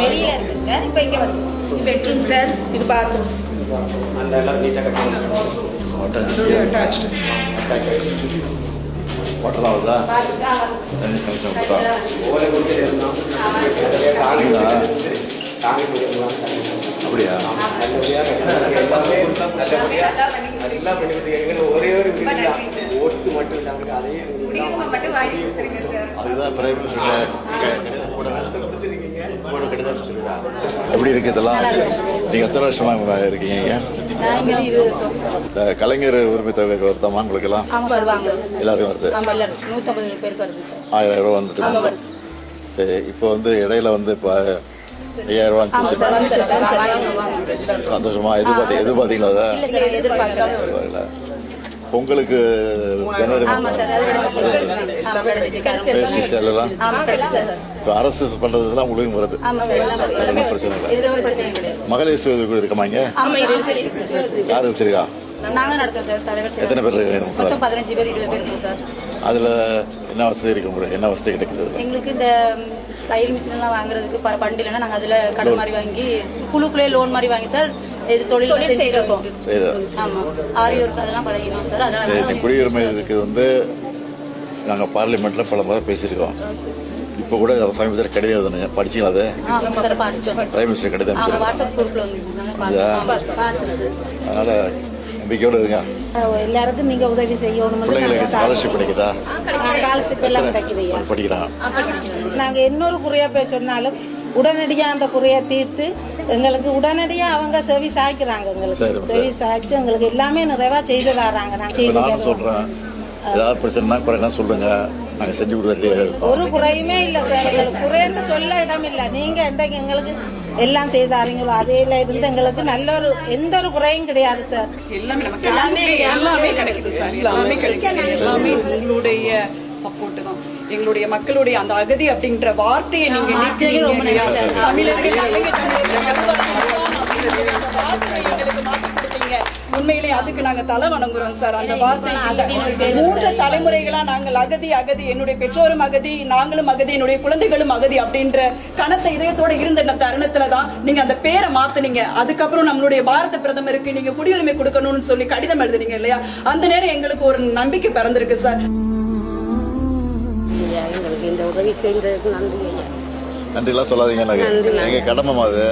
வெளியில இருக்கு சார். இப்போ இங்க வந்து பெட்ரூம் சார், இது பாத்ரூம். அந்த எல்லாம் நீட்டாக கட்டி ஹோட்டல் ஆகுதா தண்ணி கனெக்ஷன் போட்டா ஓலை கொடுத்து அப்படியா நல்லபடியாக பண்ணி ஒரே ஒரு ஓட்டு மட்டும் இல்லாமல் அதையும் மட்டும் வாங்கி கொடுத்துருங்க சார். அதுதான் பிரைம் மினிஸ்டர் கூட கடிதம் சொல்லுவா எப்படி இருக்கு இதெல்லாம்? நீங்கள் எத்தனை வருஷமா இருக்கீங்க இங்க? இந்த கலைஞர் உரிமை தொகை வருத்தமா உங்களுக்கு எல்லாம்? எல்லாருக்கும் வருது. 1000 ரூபா வந்துட்டு. சரி, இப்போ வந்து இடையில வந்து இப்போ 5000 ரூபா சந்தோஷமா எதிர்பார்த்தீங்களா? அதை பொங்கலுக்கு ஜனவரி எல்லாம் இப்போ அரசு பண்றதுலாம் உங்களுக்கு வருது. அதெல்லாம் பிரச்சனை இல்லை. மகளிர் சுய உதவி இருக்கமா இங்க? யாரு வச்சிருக்கா? எத்தனை பேர் இருக்கு? 15 பேர் 20 பேர் இருக்கும் சார். அதுல என்ன வசதி இருக்கு உங்களுக்கு? என்ன வசதி கிடைக்குது? எங்களுக்கு இந்த தையல் மிஷின் எல்லாம் வாங்குறதுக்கு பண்டு இல்லைன்னா நாங்கள் அதில் கடன் மாதிரி வாங்கி குழுக்குள்ளே லோன் மாதிரி வாங்கி சார் இது தொழில் செஞ்சுருக்கோம். ஆமாம், ஆரியோருக்கு அதெல்லாம் பழகினோம் சார். அதனால குடியுரிமை இதுக்கு வந்து நாங்கள் பார்லிமெண்ட்ல பல முறை பேசியிருக்கோம். இப்போ கூட சமீபத்தில் கடிதம் எழுதுனீங்க, படிச்சிங்களா? அது சார் படித்தோம். பிரைம் மினிஸ்டர் கடிதம் வாட்ஸ்அப் குரூப்பில் வந்து அதனால நம்பிக்கையோடு இருங்க. எல்லாருக்கும் நீங்க உதவி செய்யணும். பிள்ளைங்களுக்கு ஸ்காலர்ஷிப் கிடைக்குதா? ஸ்காலர்ஷிப் எல்லாம் கிடைக்குது. படிக்கலாம். நாங்க இன்னொரு குறையா போய் சொன்னாலும் உடனடியா அந்த குறையை தீர்த்து எங்களுக்கு உடனடியா அவங்க சர்வீஸ் ஆக்கிறாங்க. எங்களுக்கு சர்வீஸ் ஆச்சு எங்களுக்கு எல்லாமே நிறைவா செய்து தராங்க. நானும் சொல்றேன், ஏதாவது பிரச்சனைனா குறைனா சொல்லுங்க, நாங்க செஞ்சு கொடுத்துட்டே. ஒரு குறையுமே இல்லை சார். எங்களுக்கு குறைன்னு சொல்ல இடம் இல்லை. நீங்க இன்றைக்கு எங்களுக்கு எல்லாம் செய்தாரீங்களோ அதேல இருந்து எங்களுக்கு நல்ல ஒரு எந்த ஒரு குறையும் கிடையாது சார். எல்லாமே கிடைக்குது சார். எல்லாமே கிடைக்குது. எல்லாமே உங்களுடைய சப்போர்ட் தான். எங்களுடைய மக்களுடைய அந்த அகதி அப்படின்ற வார்த்தையை நீங்க உண்மையிலே அதுக்கு நாங்க தலை வணங்குறோம் சார். அந்த வார்த்தை 3 தலைமுறைகளா நாங்கள் அகதி அகதி, என்னுடைய பெற்றோரும் அகதி, நாங்களும் அகதி, என்னுடைய குழந்தைகளும் அகதி அப்படின்ற கனத்த இதயத்தோட இருந்த தருணத்துலதான் நீங்க அந்த பேரை மாத்துனீங்க. அதுக்கப்புறம் நம்மளுடைய பாரத பிரதமருக்கு நீங்க குடியுரிமை கொடுக்கணும்னு சொல்லி கடிதம் எழுதுனீங்க இல்லையா? அந்த நேரம் எங்களுக்கு ஒரு நம்பிக்கை பிறந்திருக்கு சார். எங்களுக்கு இந்த உதவி செய்ததுக்கு நன்றி. நன்றிலாம் சொல்லாதீங்க, எங்க கடமை அது.